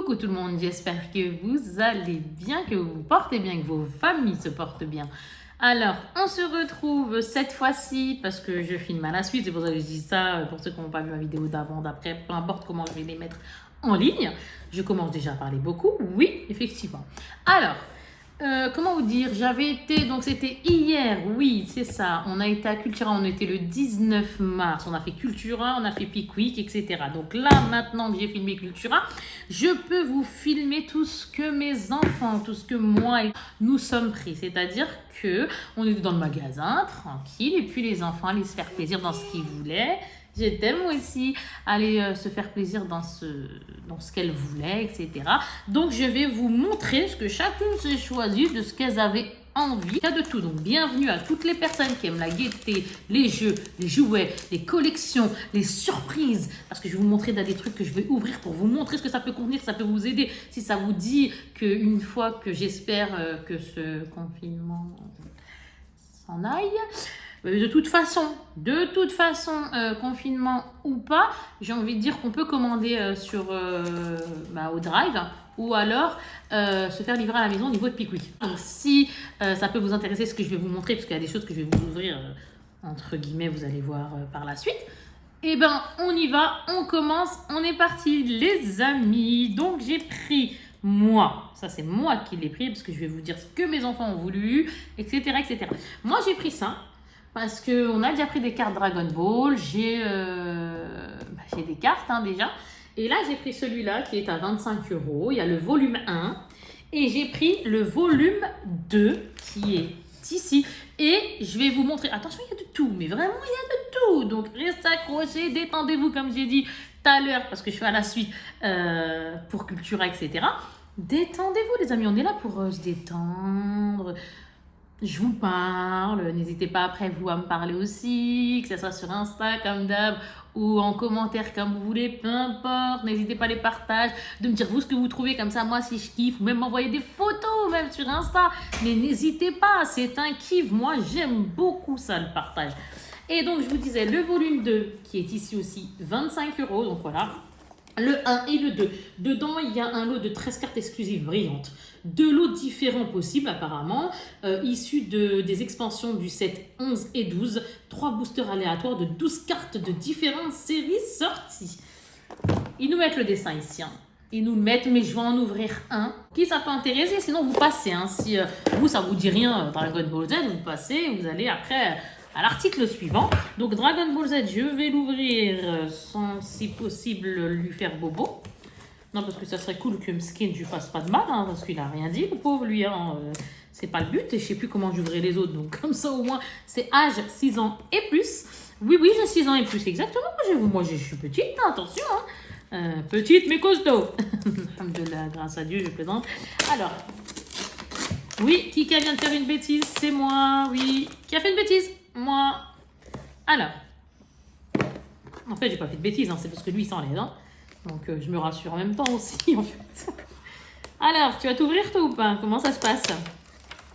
Coucou tout le monde, j'espère que vous allez bien, que vous vous portez bien, que vos familles se portent bien. Alors, on se retrouve cette fois-ci parce que je filme à la suite, c'est pour ça que je dis ça, pour ceux qui n'ont pas vu ma vidéo d'avant, d'après, peu importe comment je vais les mettre en ligne. Je commence déjà à parler beaucoup, oui, effectivement. Alors, comment vous dire, j'avais été, donc c'était hier, oui, c'est ça, on a été à Cultura, on était le 19 mars, on a fait Cultura, on a fait Pickwick, etc. Donc là, maintenant que j'ai filmé Cultura, je peux vous filmer tout ce que mes enfants, tout ce que moi, nous sommes pris. C'est-à-dire que on était dans le magasin, tranquille, et puis les enfants allaient se faire plaisir dans ce qu'ils voulaient. J'étais moi aussi aller se faire plaisir dans ce qu'elle voulait, etc. Donc, je vais vous montrer ce que chacune s'est choisi de ce qu'elles avaient envie. Il y a de tout. Donc, bienvenue à toutes les personnes qui aiment la gaieté, les jeux, les jouets, les collections, les surprises. Parce que je vais vous montrer des trucs que je vais ouvrir pour vous montrer ce que ça peut contenir, ça peut vous aider. Si ça vous dit qu'une fois que j'espère que ce confinement s'en aille... De toute façon, confinement ou pas, j'ai envie de dire qu'on peut commander au Drive ou alors se faire livrer à la maison au niveau de Pickwick. Donc si ça peut vous intéresser ce que je vais vous montrer, parce qu'il y a des choses que je vais vous ouvrir, entre guillemets, vous allez voir par la suite. Eh ben, on y va, on commence, on est parti les amis. Donc j'ai pris... Moi, ça c'est moi qui l'ai pris parce que je vais vous dire ce que mes enfants ont voulu, etc. etc. Moi j'ai pris ça parce qu'on a déjà pris des cartes Dragon Ball, j'ai des cartes déjà. Et là j'ai pris celui-là qui est à 25 €, il y a le volume 1 et j'ai pris le volume 2 qui est ici. Et je vais vous montrer, attention il y a de tout, mais vraiment il y a de tout. Donc restez accrochés, détendez-vous comme j'ai dit tout à l'heure parce que je fais à la suite pour Cultura, etc. Détendez-vous les amis, on est là pour se détendre. Je vous parle, n'hésitez pas après vous à me parler aussi, que ce soit sur Insta comme d'hab ou en commentaire comme vous voulez, peu importe, n'hésitez pas à les partager, de me dire vous ce que vous trouvez comme ça, moi si je kiffe, ou même m'envoyer des photos même sur Insta, mais n'hésitez pas, c'est un kiff, moi j'aime beaucoup ça le partage. Et donc je vous disais le volume 2 qui est ici aussi 25 €, donc voilà. Le 1 et le 2. Dedans, il y a un lot de 13 cartes exclusives brillantes. 2 lots différents possibles apparemment, issus des expansions du set 11 et 12. 3 boosters aléatoires de 12 cartes de différentes séries sorties. Ils nous mettent le dessin ici. Ils nous le mettent, mais je vais en ouvrir un. Qui ça peut intéresser, sinon vous passez. Si vous, ça vous dit rien, Dragon Ball Z, vous passez, vous allez après... à l'article suivant. Donc Dragon Ball Z, je vais l'ouvrir sans, si possible, lui faire bobo. Non, parce que ça serait cool que Mskin ne lui fasse pas de mal, parce qu'il n'a rien dit, le pauvre, lui. C'est pas le but, et je sais plus comment j'ouvrais les autres. Donc comme ça, au moins, c'est âge 6 ans et plus. Oui, j'ai 6 ans et plus, exactement. Moi, je suis petite, attention. Petite, mais costaud. Alhamdoulilah, grâce à Dieu, je plaisante. Alors, oui, qui vient de faire une bêtise? C'est moi, oui. Qui a fait une bêtise? Moi. Alors. En fait, j'ai pas fait de bêtises, c'est parce que lui, il s'enlève. Donc, je me rassure en même temps aussi, en fait. Alors, tu vas t'ouvrir, toi, ou pas? Comment ça se passe?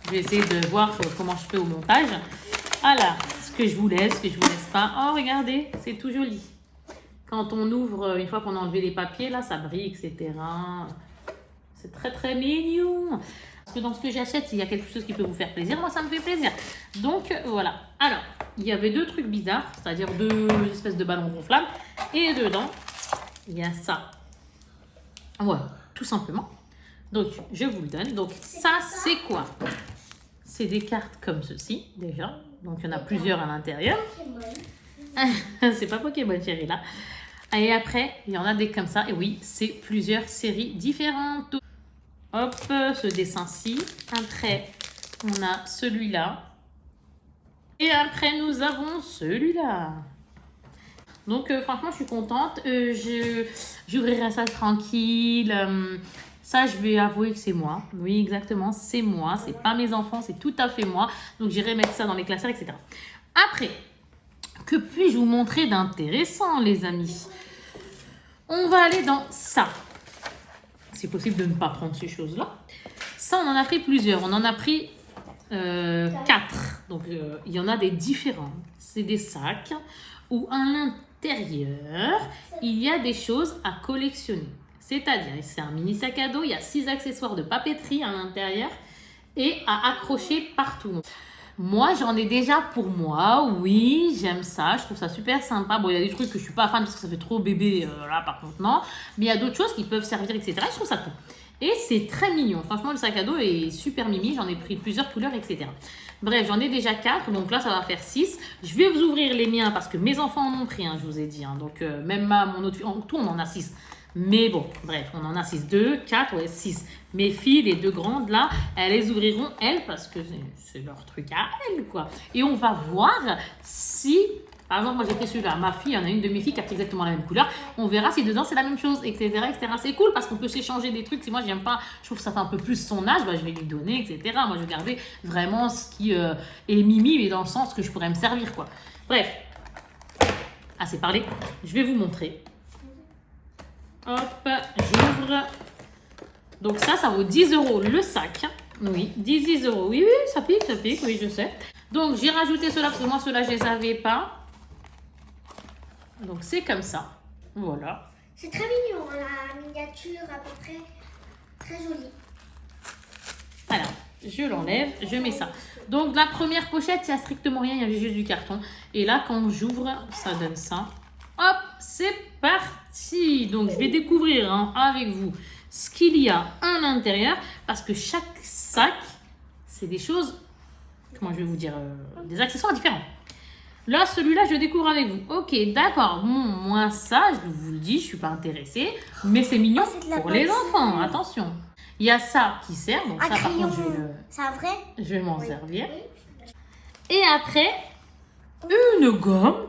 Je vais essayer de voir comment je fais au montage. Alors, ce que je vous laisse pas. Oh, regardez, c'est tout joli. Quand on ouvre, une fois qu'on a enlevé les papiers, là, ça brille, etc. C'est très, très mignon. Parce que dans ce que j'achète, s'il y a quelque chose qui peut vous faire plaisir, moi ça me fait plaisir. Donc voilà. Alors, il y avait 2 trucs bizarres, c'est-à-dire 2 espèces de ballons gonflables. Et dedans, il y a ça. Voilà, tout simplement. Donc, je vous le donne. Donc, ça, c'est quoi? C'est des cartes comme ceci, déjà. Donc, il y en a plusieurs à l'intérieur. C'est pas Pokémon, chérie, là. Et après, il y en a des comme ça. Et oui, c'est plusieurs séries différentes. Hop, ce dessin-ci. Après, on a celui-là. Et après, nous avons celui-là. Donc, franchement, je suis contente. J'ouvrirai ça tranquille. Ça, je vais avouer que c'est moi. Oui, exactement, c'est moi. C'est pas mes enfants, c'est tout à fait moi. Donc, j'irai mettre ça dans les classeurs, etc. Après, que puis-je vous montrer d'intéressant, les amis? On va aller dans ça. C'est possible de ne pas prendre ces choses-là. Ça, on en a pris plusieurs. On en a pris 4. Donc, il y en a des différents. C'est des sacs où à l'intérieur, il y a des choses à collectionner. C'est-à-dire, c'est un mini sac à dos, il y a 6 accessoires de papeterie à l'intérieur et à accrocher partout. Moi, j'en ai déjà pour moi, oui, j'aime ça, je trouve ça super sympa. Bon, il y a des trucs que je suis pas fan parce que ça fait trop bébé, là par contre, non. Mais il y a d'autres choses qui peuvent servir, etc. Je trouve ça cool. Et c'est très mignon. Franchement, le sac à dos est super mimi. J'en ai pris plusieurs couleurs, etc. Bref, j'en ai déjà 4. Donc là, ça va faire 6. Je vais vous ouvrir les miens parce que mes enfants en ont pris, je vous ai dit. Donc, même mon autre... En tout, on en a 6. Mais bon, bref, on en a 6. 2, 4, ouais, 6. Mes filles, les 2 grandes, là, elles les ouvriront, elles, parce que c'est leur truc à elles, quoi. Et on va voir si... Par exemple, moi j'ai pris celui-là. Ma fille, il y en a une de mes filles qui a pris exactement la même couleur. On verra si dedans c'est la même chose, etc. etc. C'est cool parce qu'on peut s'échanger des trucs. Si moi j'aime pas, je trouve que ça fait un peu plus son âge, bah, je vais lui donner, etc. Moi je vais garder vraiment ce qui est mimi, mais dans le sens que je pourrais me servir, quoi. Bref, assez parlé. Je vais vous montrer. Hop, j'ouvre. Donc ça vaut 10 € le sac. Oui, 10 €. Oui, ça pique, oui, je sais. Donc j'ai rajouté cela parce que moi ceux-là je les avais pas. Donc c'est comme ça, voilà. C'est très mignon, la miniature à peu près, très jolie. Alors, je l'enlève, je mets ça. Donc la première pochette, il n'y a strictement rien, il y avait juste du carton. Et là, quand j'ouvre, ça donne ça. Hop, c'est parti. Donc je vais découvrir avec vous ce qu'il y a à l'intérieur. Parce que chaque sac, c'est des choses, comment je vais vous dire, des accessoires différents. Là, celui-là, je découvre avec vous. Ok, d'accord. Bon, moi, ça, je vous le dis, je ne suis pas intéressée. Mais c'est mignon pour les enfants. Attention. Il y a ça qui sert. Donc, ça, par contre, je vais m'en servir. Oui. Et après, une gomme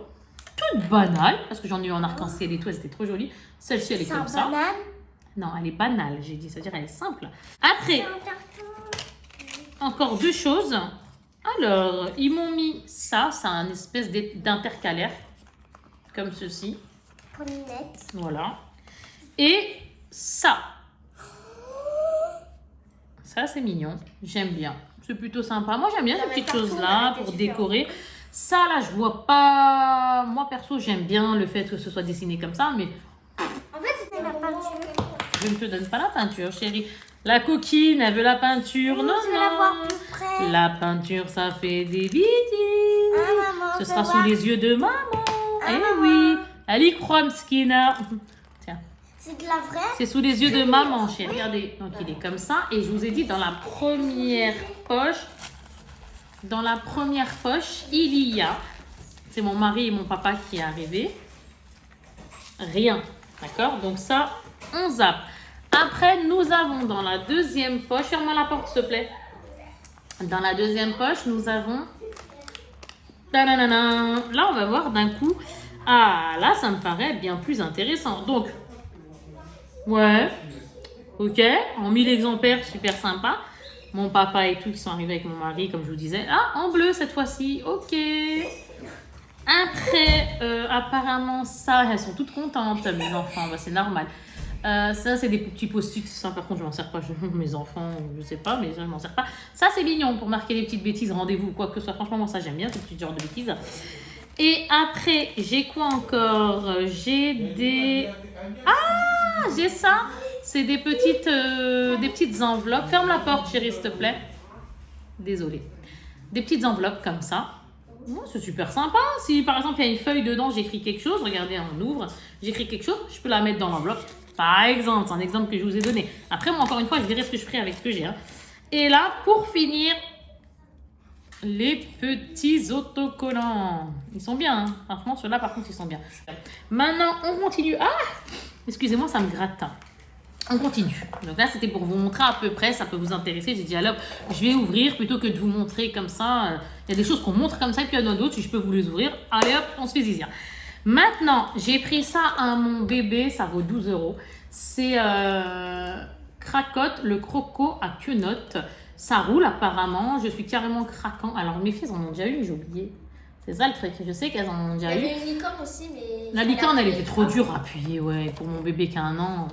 toute banale. Parce que j'en ai eu en arc-en-ciel et tout. Elle était trop jolie. Celle-ci, elle est comme ça. Banane. Non, elle est banale, j'ai dit. C'est-à-dire, elle est simple. Après, encore 2 choses. Alors, ils m'ont mis ça, c'est un espèce d'intercalaire, comme ceci. Pominette. Voilà. Et ça. Ça, c'est mignon. J'aime bien. C'est plutôt sympa. Moi, j'aime bien ces petites choses-là pour décorer. Ça, là, je vois pas... Moi, perso, j'aime bien le fait que ce soit dessiné comme ça, mais... En fait, c'était la peinture. Je ne te donne pas la peinture, chérie. La coquine, elle veut la peinture. Non, je veux la voir plus près. La peinture, ça fait des bêtises. Maman, ce sera sous les yeux de maman. Oui, elle y croit, Mskina. Tiens. C'est de la vraie. C'est sous les yeux de maman, chérie. Regardez, donc il est comme ça. Et je vous ai dit, dans la première poche, il y a... C'est mon mari et mon papa qui est arrivé. Rien. D'accord? Donc ça, on zappe. Après, nous avons dans la deuxième poche, ferme-moi la porte s'il te plaît. Dans la deuxième poche, nous avons... Là, on va voir d'un coup. Ah, là, ça me paraît bien plus intéressant. Donc, ouais, ok, en 1000 exemplaires, super sympa. Mon papa et tout qui sont arrivés avec mon mari, comme je vous disais. Ah, en bleu cette fois-ci, ok. Après, apparemment, ça, elles sont toutes contentes, mes enfants, bah, c'est normal. Ça, c'est des petits post-it. Ça, par contre, je m'en sers pas. Mes enfants, je sais pas, mais ça, je m'en sers pas. Ça, c'est mignon pour marquer des petites bêtises, rendez-vous ou quoi que ce soit. Franchement, moi, ça, j'aime bien ces petits genres de bêtises. Et après, j'ai quoi encore? J'ai des... Ah, j'ai ça. C'est des petites enveloppes. Ferme la porte, chérie, s'il te plaît. Désolée. Des petites enveloppes comme ça. Moi, c'est super sympa. Si, par exemple, il y a une feuille dedans, j'écris quelque chose. Regardez, on ouvre. J'écris quelque chose. Je peux la mettre dans l'enveloppe. Par exemple, c'est un exemple que je vous ai donné. Après, moi, encore une fois, je verrai ce que je ferai avec ce que j'ai. Et là, pour finir, les petits autocollants. Ils sont bien. Franchement, ceux-là, par contre, ils sont bien. Maintenant, on continue. Ah, excusez-moi, ça me gratte. On continue. Donc là, c'était pour vous montrer à peu près. Ça peut vous intéresser. J'ai dit, alors, je vais ouvrir plutôt que de vous montrer comme ça. Il y a des choses qu'on montre comme ça et puis il y en a d'autres. Si je peux vous les ouvrir, allez hop, on se fait zizir. Maintenant, j'ai pris ça à mon bébé, ça vaut 12 €. C'est Cracotte, le croco à quenotte. Ça roule apparemment, je suis carrément craquant. Alors mes filles en ont déjà eu, j'ai oublié. C'est ça le truc, je sais qu'elles en ont déjà eu. Il y avait une licorne aussi, mais... La licorne, elle était trop dure à appuyer, ouais, pour mon bébé qui a 1 an.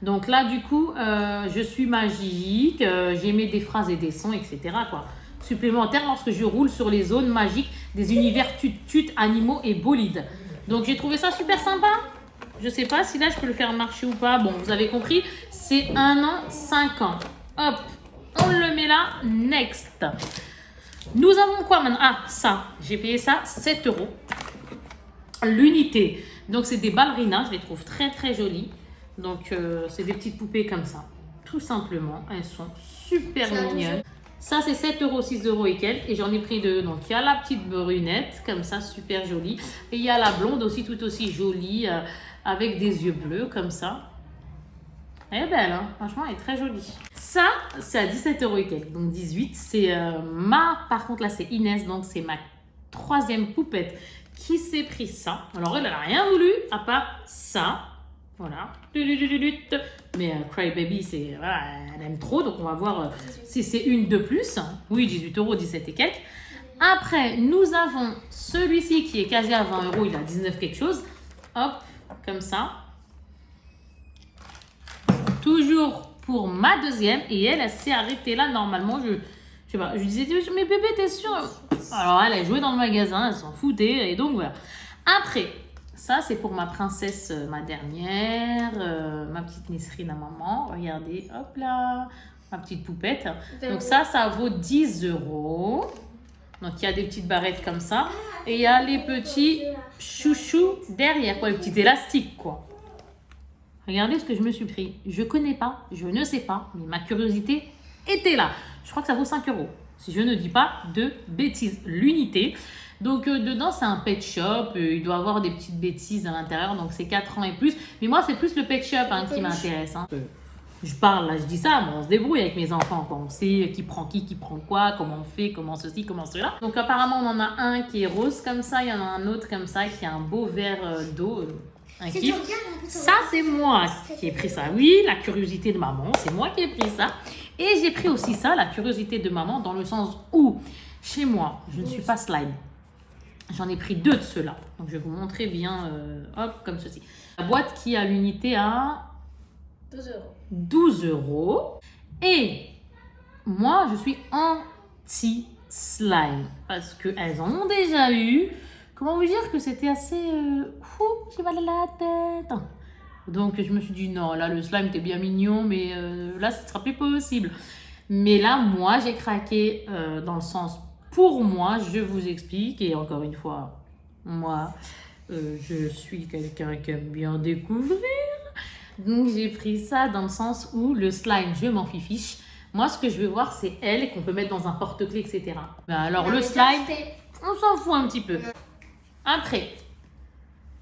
Donc là, du coup, je suis magique, j'émets des phrases et des sons, etc. quoi. Supplémentaire lorsque je roule sur les zones magiques des univers tut-tut, animaux et bolides. Donc j'ai trouvé ça super sympa. Je sais pas si là, je peux le faire marcher ou pas. Bon, vous avez compris, c'est 1 an, 5 ans. Hop, on le met là. Next. Nous avons quoi maintenant? Ah, ça. J'ai payé ça 7 € l'unité. Donc, c'est des ballerinas. Je les trouve très, très jolies. Donc, c'est des petites poupées comme ça. Tout simplement. Elles sont super mignonnes. Ça, c'est 7 €, 6 € et quelques. Et j'en ai pris deux. Donc, il y a la petite brunette, comme ça, super jolie. Et il y a la blonde aussi, tout aussi jolie, avec des yeux bleus, comme ça. Elle est belle, hein. Franchement, elle est très jolie. Ça, c'est à 17 € et quelques. Donc, 18. C'est par contre, là, c'est Inès. Donc, c'est ma 3e poupette qui s'est pris ça. Alors, elle n'a rien voulu, à part ça. Voilà. Mais Crybaby, c'est, voilà, elle aime trop. Donc, on va voir si c'est une de plus. Oui, 18 €, 17 et quelques. Après, nous avons celui-ci qui est quasi à 20 €. Il a 19 quelque chose. Hop, comme ça. Toujours pour ma 2e. Et elle s'est arrêtée là. Normalement, je sais pas. Je lui disais, mais bébé, t'es sûr? Alors, elle a joué dans le magasin. Elle s'en foutait. Et donc, voilà. Après... Ça, c'est pour ma princesse, ma dernière, ma petite Nesrine à maman. Regardez, hop là, ma petite poupette. Donc ça vaut 10 €. Donc, il y a des petites barrettes comme ça. Et il y a les petits chouchous derrière, quoi, les petits élastiques, quoi. Regardez ce que je me suis pris. Je connais pas, je ne sais pas, mais ma curiosité était là. Je crois que ça vaut 5 €. Si je ne dis pas de bêtises, l'unité. Donc, dedans, c'est un pet shop. Il doit avoir des petites bêtises à l'intérieur. Donc, c'est 4 ans et plus. Mais moi, c'est plus le pet shop qui m'intéresse. Hein. Je parle, là, je dis ça, mais on se débrouille avec mes enfants. Quoi. On sait qui prend quoi, comment on fait, comment ceci, comment cela. Donc, apparemment, on en a un qui est rose comme ça. Il y en a un autre comme ça qui a un beau vert d'eau. Un kiff. Ça, c'est moi qui ai pris ça. Oui, la curiosité de maman. C'est moi qui ai pris ça. Et j'ai pris aussi ça, la curiosité de maman, dans le sens où, chez moi, je ne suis pas slime. J'en ai pris 2 de ceux-là. Donc, je vais vous montrer bien, hop, comme ceci. La boîte qui a l'unité à 12 €. Et moi, je suis anti-slime. Parce qu'elles en ont déjà eu. Comment vous dire que c'était assez... j'ai mal à la tête. Donc, je me suis dit, non, là, le slime était bien mignon, mais là, ce ne sera plus possible. Mais là, moi, j'ai craqué dans le sens... Pour moi, je vous explique, et encore une fois, moi, je suis quelqu'un qui aime bien découvrir. Donc, j'ai pris ça dans le sens où le slime, je m'en fiche. Moi, ce que je veux voir, c'est elle qu'on peut mettre dans un porte-clés, etc. Ben alors, le slime, on s'en fout un petit peu. Après,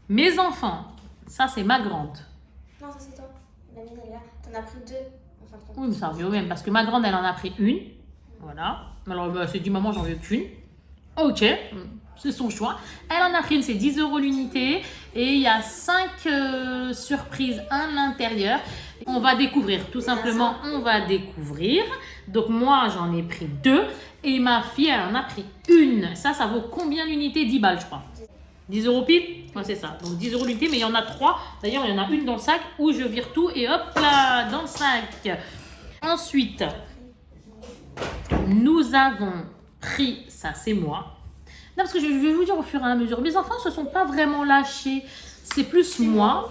mes enfants, ça, c'est ma grande. Non, ça, c'est toi. La mienne, elle est là. T'en as pris 2. Enfin, oui, mais ça revient au même, parce que ma grande, elle en a pris une. Voilà. Alors, bah, c'est dit, maman, j'en veux qu'une. Ok, c'est son choix. Elle en a pris une, c'est 10 € l'unité. Et il y a 5 surprises à l'intérieur. On va découvrir, tout simplement, on va découvrir. Donc, moi, j'en ai pris 2. Et ma fille, elle en a pris une. Ça vaut combien l'unité? 10 balles, je crois. 10 € pile? Ouais, c'est ça. Donc, 10 € l'unité, mais il y en a 3. D'ailleurs, il y en a une dans le sac où je vire tout. Et hop là, dans le sac. Ensuite... Nous avons pris, ça c'est moi. Non, parce que je vais vous dire au fur et à mesure, mes enfants ne se sont pas vraiment lâchés. C'est plus moi.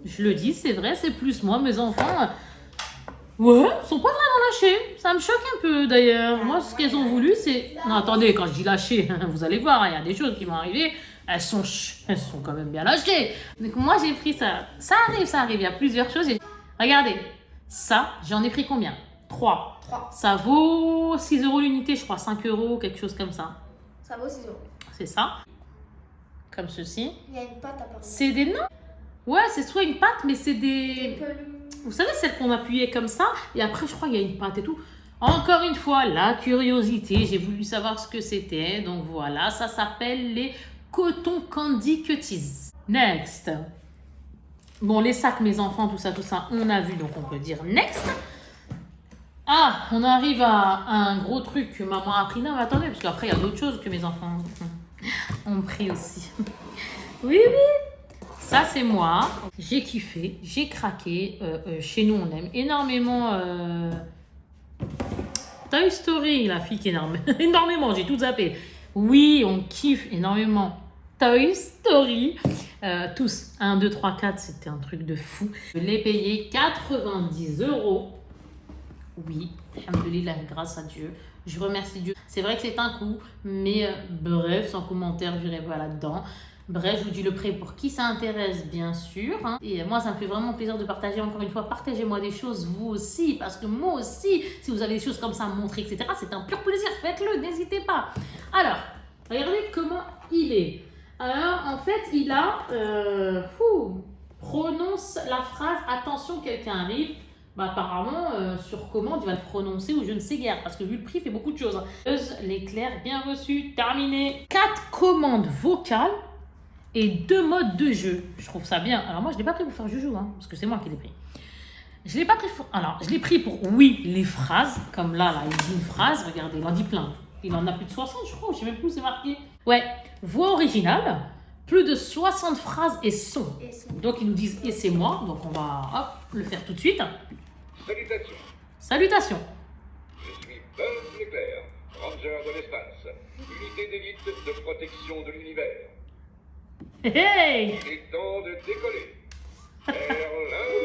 Je le dis, c'est vrai, c'est plus moi. Mes enfants, ouais, sont pas vraiment lâchés. Ça me choque un peu d'ailleurs. Moi, ce qu'elles ont voulu, c'est... Non, attendez, quand je dis lâcher, vous allez voir, il y a des choses qui vont arriver. Elles sont quand même bien lâchées. Donc moi, j'ai pris ça. Ça arrive. Il y a plusieurs choses. Regardez, ça, j'en ai pris combien? 3. Ça vaut 6 € l'unité, je crois, 5 €, quelque chose comme ça. Ça vaut 6 €. C'est ça. Comme ceci. Il y a une pâte apparemment. C'est des... Non. Ouais, c'est soit une pâte, mais c'est des... Vous savez, celle qu'on appuyait comme ça, et après, je crois qu'il y a une pâte et tout. Encore une fois, la curiosité, j'ai voulu savoir ce que c'était. Donc voilà, ça s'appelle les Cotton Candy Cuties. Next. Bon, les sacs, mes enfants, tout ça, on a vu, donc on peut dire next. Ah, on arrive à un gros truc que maman a pris. Non, mais attendez, parce qu'après, il y a d'autres choses que mes enfants ont pris aussi. Oui. Ça, c'est moi. J'ai kiffé, j'ai craqué. Chez nous, on aime énormément Toy Story, la fille qui est énorme. Énormément, j'ai tout zappé. Oui, on kiffe énormément Toy Story. Tous, 1, 2, 3, 4, c'était un truc de fou. Je l'ai payé 90 €. Oui, alhamdoulilah, grâce à Dieu. Je remercie Dieu. C'est vrai que c'est un coup, mais bref, sans commentaire, je n'irai pas là-dedans. Bref, je vous dis le prix pour qui ça intéresse, bien sûr. Hein. Et moi, ça me fait vraiment plaisir de partager encore une fois. Partagez-moi des choses, vous aussi, parce que moi aussi, si vous avez des choses comme ça à me montrer, etc., c'est un pur plaisir. Faites-le, n'hésitez pas. Alors, regardez comment il est. Alors, en fait, il a... prononce la phrase « Attention, quelqu'un arrive ». Bah, apparemment, sur commande, il va le prononcer ou je ne sais guère, parce que vu le prix, il fait beaucoup de choses. L'éclair, bien reçu, terminé. 4 commandes vocales et 2 modes de jeu. Je trouve ça bien. Alors moi, je ne l'ai pas pris pour faire joujou, hein, parce que c'est moi qui l'ai pris. Je l'ai pas pris pour... Alors, je l'ai pris pour, oui, les phrases, comme là, il dit une phrase, regardez, il en dit plein. Il en a plus de 60, je crois, je ne sais même plus où c'est marqué. Ouais, voix originale, plus de 60 phrases et sons. Donc, ils nous disent « et c'est moi », donc on va hop, le faire tout de suite. Salutations. Salutations. Je suis Buzz l'éclair, ranger de l'espace, unité d'élite de protection de l'univers. Hey! Il est temps de décoller vers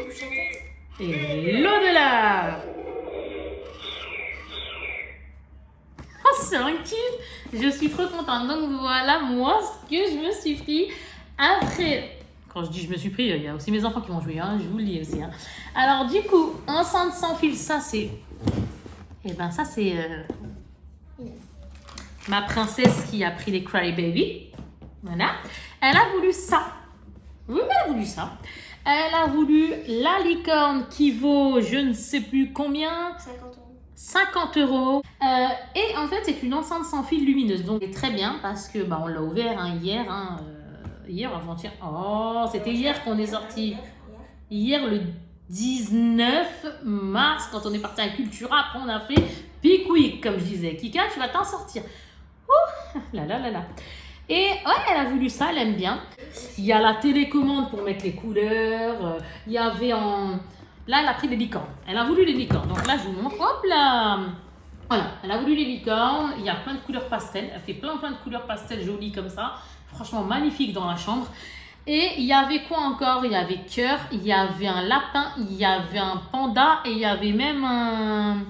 l'infini Et l'au-delà. Oh, c'est un kiff. Je suis trop contente. Donc voilà, moi, ce que je me suis pris après... Quand je dis je me suis pris, il y a aussi mes enfants qui vont jouer, hein, je vous le dis aussi. Hein. Alors du coup, enceinte sans fil, ça c'est... Eh ben ça c'est... ma princesse qui a pris les Crybaby. Voilà. Elle a voulu ça. Oui, mais elle a voulu ça. Elle a voulu la licorne qui vaut je ne sais plus combien. 50 €. Et en fait, c'est une enceinte sans fil lumineuse. Donc, c'est très bien parce que bah, on l'a ouvert hein, hier. Hein, hier, avant-hier. Oh, c'était hier qu'on est sorti. Hier, le 19 mars, quand on est parti à Cultura. Après, on a fait Pickwick, comme je disais. Kika, tu vas t'en sortir. Ouh, là, là, là, là. Et ouais, elle a voulu ça, elle aime bien. Il y a la télécommande pour mettre les couleurs. Il y avait en... Là, elle a pris des licornes. Elle a voulu les licornes. Donc là, je vous montre. Hop là! Voilà, elle a voulu les licornes. Il y a plein de couleurs pastel. Elle fait plein de couleurs pastel jolies comme ça. Franchement, magnifique dans la chambre. Et il y avait quoi encore? Il y avait cœur, il y avait un lapin, il y avait un panda et il y avait même un...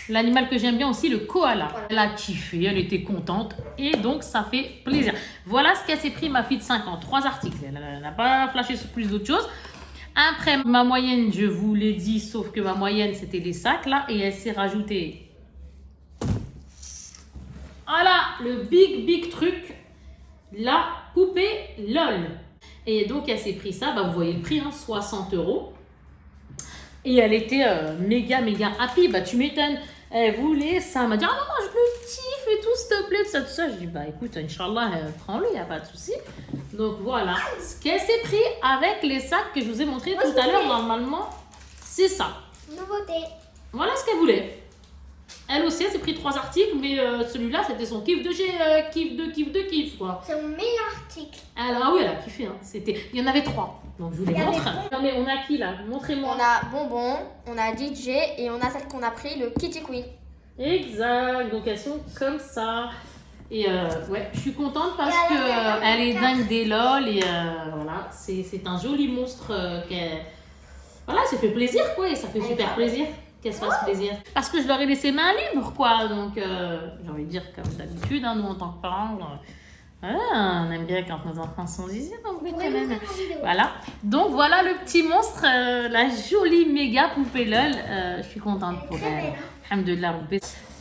L'animal que j'aime bien aussi, le koala. Elle a kiffé, elle était contente et donc ça fait plaisir. Voilà ce qu'elle s'est pris, ma fille de 5 ans. 3 articles. Elle n'a pas flashé sur plus d'autres choses. Après, ma moyenne, je vous l'ai dit, sauf que ma moyenne, c'était les sacs là. Et elle s'est rajoutée... Voilà, le big truc. La poupée LOL. Et donc, elle s'est pris ça. Bah, vous voyez le prix, hein, 60 €. Et elle était méga happy. Bah, tu m'étonnes. Elle voulait ça. Elle m'a dit, ah maman, je le kiffe et tout, s'il te plaît, tout ça, tout ça. Je dis, bah écoute, Inch'Allah, prends-le, il n'y a pas de souci. Donc voilà, ce qu'elle s'est pris avec les sacs que je vous ai montré tout à l'heure, normalement, c'est ça. Nouveauté. Voilà ce qu'elle voulait. Elle aussi, elle s'est pris 3 articles, mais celui-là, c'était son kiff de chez kiff, quoi. C'est mon meilleur article. Alors, ah oui, elle a kiffé, hein. Il y en avait 3. Donc, je vous les montre. Non, mais on a qui, là? Montrez-moi. On a Bonbon, on a DJ et on a celle qu'on a pris, le Kitty Queen. Exact. Donc, elles sont comme ça. Et ouais, je suis contente parce que elle est dingue des LOL. Et voilà, c'est un joli monstre qu'elle... Voilà, ça fait plaisir, quoi. Et ça fait super plaisir qu'elle se fasse plaisir. Parce que je leur ai laissé main libre, quoi. Donc, j'ai envie de dire, comme d'habitude, hein, nous, en tant que parents... Voilà, on aime bien quand nos enfants sont zizi, donc oui, quand même. Voilà. Donc voilà le petit monstre, la jolie méga poupée LOL. Je suis contente pour elle. Alhamdoulilah,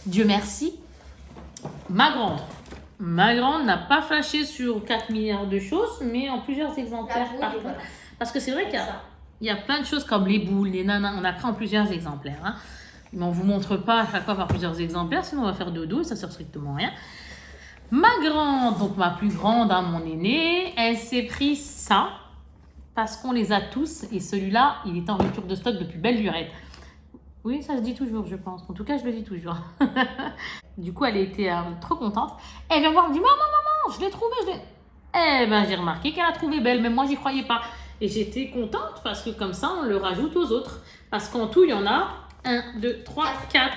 Dieu merci. Ma grande n'a pas flashé sur 4 milliards de choses, mais en plusieurs exemplaires par contre. Parce que c'est vrai qu'il y a plein de choses comme les boules, les nanas, on a pris en plusieurs exemplaires. Hein. Mais on ne vous montre pas à chaque fois par plusieurs exemplaires, sinon on va faire dodo et ça ne sert strictement à rien. Ma grande, donc ma plus grande, hein, mon aînée, elle s'est pris ça parce qu'on les a tous et celui-là, il est en rupture de stock depuis belle lurette. Oui, ça se dit toujours, je pense. En tout cas, je le dis toujours. Du coup, elle était trop contente. Elle vient me voir, elle me dit, maman, je l'ai trouvé, Eh ben, j'ai remarqué qu'elle a trouvé belle, mais moi, j'y croyais pas. Et j'étais contente parce que comme ça, on le rajoute aux autres. Parce qu'en tout, il y en a 1, 2, 3, 4.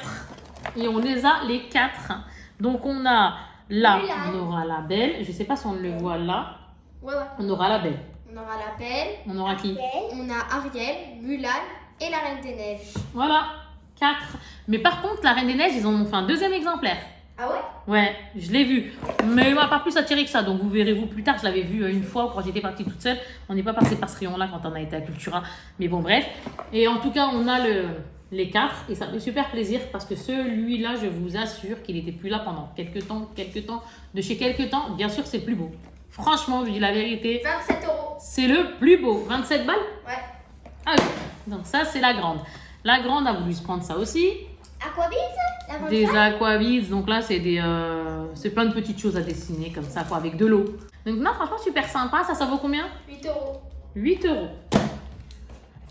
Et on les a les 4. Donc, on a... Là, on aura la belle. Je ne sais pas si on le voit là. Ouais. On aura la belle. On aura la Belle, On aura qui? on a Ariel, Mulan et la Reine des Neiges. Voilà, 4. Mais par contre, la Reine des Neiges, ils en ont fait un deuxième exemplaire. Ah ouais? Ouais, je l'ai vu. Mais il m'a pas plus attiré que ça. Donc vous verrez vous plus tard. Je l'avais vu une fois quand j'étais partie toute seule. On n'est pas passé par ce rayon-là quand on a été à Cultura. Mais bon, bref. Et en tout cas, on a les 4. Et ça fait super plaisir parce que celui-là, je vous assure qu'il n'était plus là pendant quelques temps. De chez quelques temps, bien sûr, c'est le plus beau. Franchement, je dis la vérité. 27 €. C'est le plus beau. 27 balles? Ouais. Ah oui. Donc ça, c'est la grande. La grande a voulu se prendre ça aussi. Aquabiz, la grande Des flamme. aquabiz, donc là c'est plein de petites choses à dessiner comme ça quoi, avec de l'eau. Donc non, franchement super sympa, ça vaut combien? 8 €. 8 €.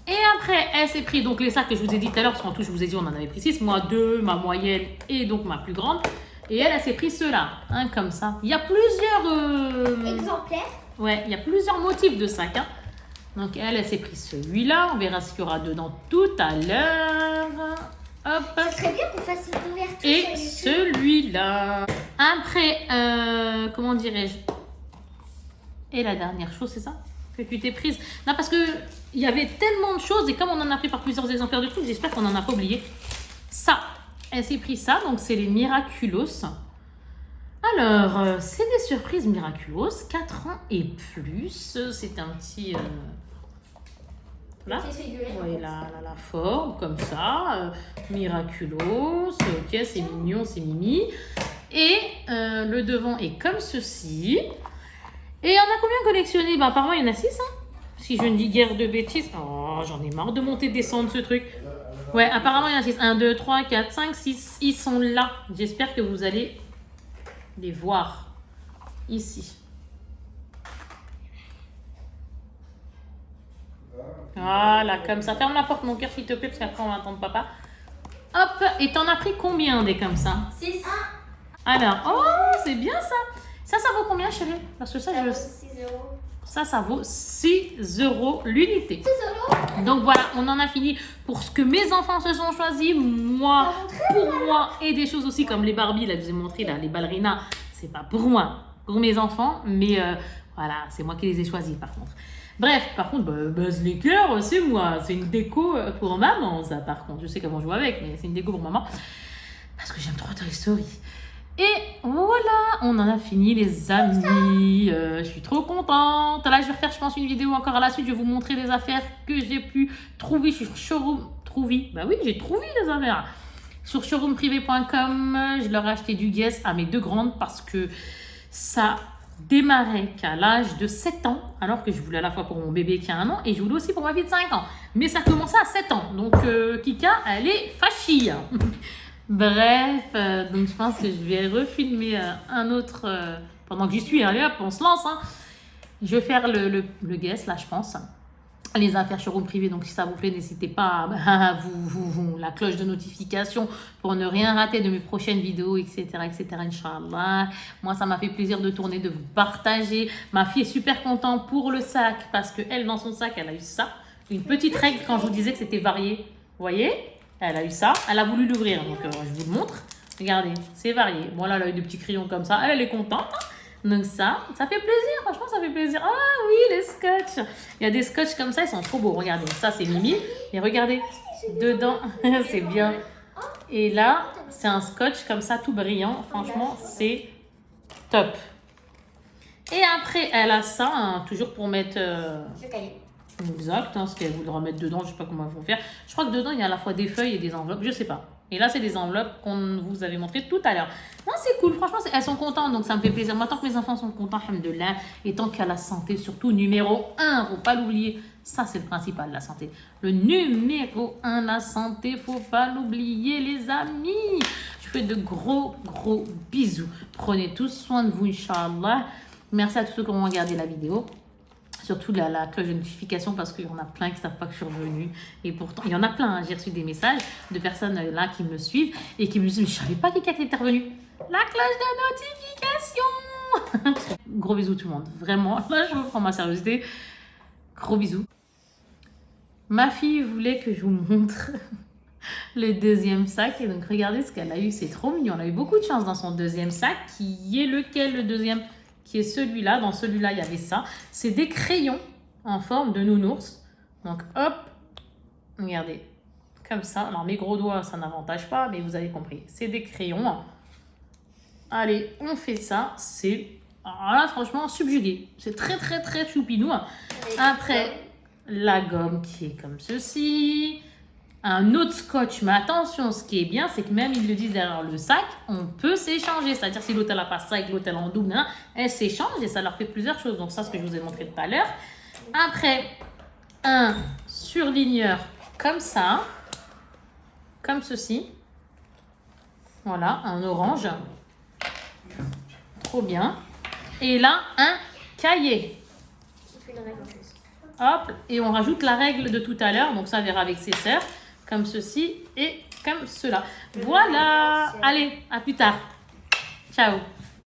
Et après elle s'est pris donc les sacs que je vous ai dit tout à l'heure, parce qu'en tout je vous ai dit on en avait pris 6, moi 2, ma moyenne et donc ma plus grande. Et elle s'est pris ceux-là, hein, comme ça. Il y a plusieurs Exemplaire. ouais, il y a plusieurs motifs de sacs. Hein. Donc elle s'est pris celui-là, on verra ce qu'il y aura dedans tout à l'heure. Hop. Ça serait bien qu'on fasse une ouverture Et sur YouTube. celui-là. Après, comment dirais-je? Et la dernière chose, c'est ça? Que tu t'es prise? Non, parce que il y avait tellement de choses et comme on en a pris par plusieurs exemplaires de trucs, j'espère qu'on n'en a pas oublié. Ça, elle s'est pris ça, donc c'est les Miraculos. Alors, c'est des surprises Miraculos, 4 ans et plus. C'est un petit. Là. Petite figurine. Ouais, la forme, comme ça. Miraculos. Ok, c'est mignon, c'est mimi. Et le devant est comme ceci. Et il y en a combien collectionné? Bah, apparemment, il y en a 6. Hein, si je ne dis guère de bêtises. Oh, j'en ai marre de monter, descendre ce truc. Ouais, apparemment, il y en a 6. 1, 2, 3, 4, 5, 6. Ils sont là. J'espère que vous allez les voir ici. Voilà, comme ça. Ferme la porte, mon cœur, s'il te plaît, parce qu'après, on va attendre papa. Hop, et t'en as pris combien des comme ça? 6. Alors, oh, c'est bien ça. Ça vaut combien, chérie? Parce que ça, Ça vaut je... 6 €. ça vaut 6 € l'unité. 6 €. Donc voilà, on en a fini pour ce que mes enfants se sont choisis. Moi, pour moi, et des choses aussi comme les Barbie, là, que je vous ai montré, là, les ballerinas. C'est pas pour moi, pour mes enfants, mais voilà, c'est moi qui les ai choisis par contre. Bref, par contre, Buzz L'éclair, c'est moi. C'est une déco pour maman, ça, par contre. Je sais comment jouer avec, mais c'est une déco pour maman. Parce que j'aime trop Toy Story. Et voilà, on en a fini, les amis. Je suis trop contente. Là, je vais refaire, je pense, une vidéo encore à la suite. Je vais vous montrer des affaires que j'ai pu trouver sur Showroom. Bah oui, j'ai trouvé des affaires. Sur showroomprivé.com, je leur ai acheté du Guess à mes 2 grandes parce que ça démarrait qu'à l'âge de 7 ans, alors que je voulais à la fois pour mon bébé qui a 1 an et je voulais aussi pour ma fille de 5 ans. Mais ça commençait à 7 ans, donc Kika, elle est fâchée. Bref, donc je pense que je vais refilmer un autre, pendant que j'y suis, allez hop, on se lance. Hein. Je vais faire le guess là, je pense. Les affaires showroom privé, donc si ça vous plaît, n'hésitez pas à la cloche de notification pour ne rien rater de mes prochaines vidéos, etc. Inch'Allah. Moi, ça m'a fait plaisir de tourner, de vous partager. Ma fille est super contente pour le sac parce qu'elle, dans son sac, elle a eu ça. Une petite règle quand je vous disais que c'était varié. Vous voyez? Elle a eu ça. Elle a voulu l'ouvrir, donc je vous le montre. Regardez, c'est varié. Bon, là, elle a eu des petits crayons comme ça. Elle est contente. Donc ça fait plaisir, franchement ça fait plaisir. Ah oui, les scotch. Il y a des scotch comme ça, ils sont trop beaux. Regardez, ça c'est Mimi. Et regardez, dedans, c'est bien. Et là, c'est un scotch comme ça, tout brillant. Franchement, c'est top. Et après, elle a ça, hein, toujours pour mettre... Le cahier. Exact, hein, ce qu'elle voudra mettre dedans, je sais pas comment elles vont faire. Je crois que dedans, il y a à la fois des feuilles et des enveloppes, je sais pas. Et là, c'est des enveloppes qu'on vous avait montrées tout à l'heure. Non, c'est cool, franchement, elles sont contentes, donc ça me fait plaisir. Moi, tant que mes enfants sont contents, alhamdoulilah, et tant qu'à la santé, surtout numéro 1, faut pas l'oublier. Ça, c'est le principal, la santé. Le numéro 1, la santé, faut pas l'oublier, les amis. Je vous fais de gros bisous. Prenez tous soin de vous, Inch'Allah. Merci à tous ceux qui ont regardé la vidéo. Surtout la cloche de notification parce qu'il y en a plein qui ne savent pas que je suis revenue. Et pourtant, il y en a plein. Hein. J'ai reçu des messages de personnes là qui me suivent et qui me disent « Mais je ne savais pas qu'il était revenu. » La cloche de notification. Gros bisous tout le monde. Vraiment, là, je reprends ma sérieuseté. Gros bisous. Ma fille voulait que je vous montre le deuxième sac. Et donc, regardez ce qu'elle a eu. C'est trop mignon. Elle a eu beaucoup de chance dans son deuxième sac. Qui est lequel, le deuxième ? Qui est celui-là. Dans celui-là, il y avait ça. C'est des crayons. en forme de nounours. Donc hop, regardez, comme ça. Alors mes gros doigts, ça n'avantage pas, mais vous avez compris. C'est des crayons. Allez, on fait ça. C'est, alors là, franchement, subjugué. C'est très, très, très choupinou. Après, la gomme qui est comme ceci. Un autre scotch. Mais attention, ce qui est bien, c'est que même ils le disent derrière le sac, on peut s'échanger. C'est-à-dire si l'autre n'a pas ça et que l'autre en double, hein, elle s'échange et ça leur fait plusieurs choses. Donc ça, ce que je vous ai montré tout à l'heure. Après, un surligneur comme ça. Comme ceci. Voilà, un orange. Trop bien. Et là, un cahier. Hop, et on rajoute la règle de tout à l'heure. Donc ça, on verra avec ses sœurs. Comme ceci et comme cela. Voilà. Allez, à plus tard. Ciao.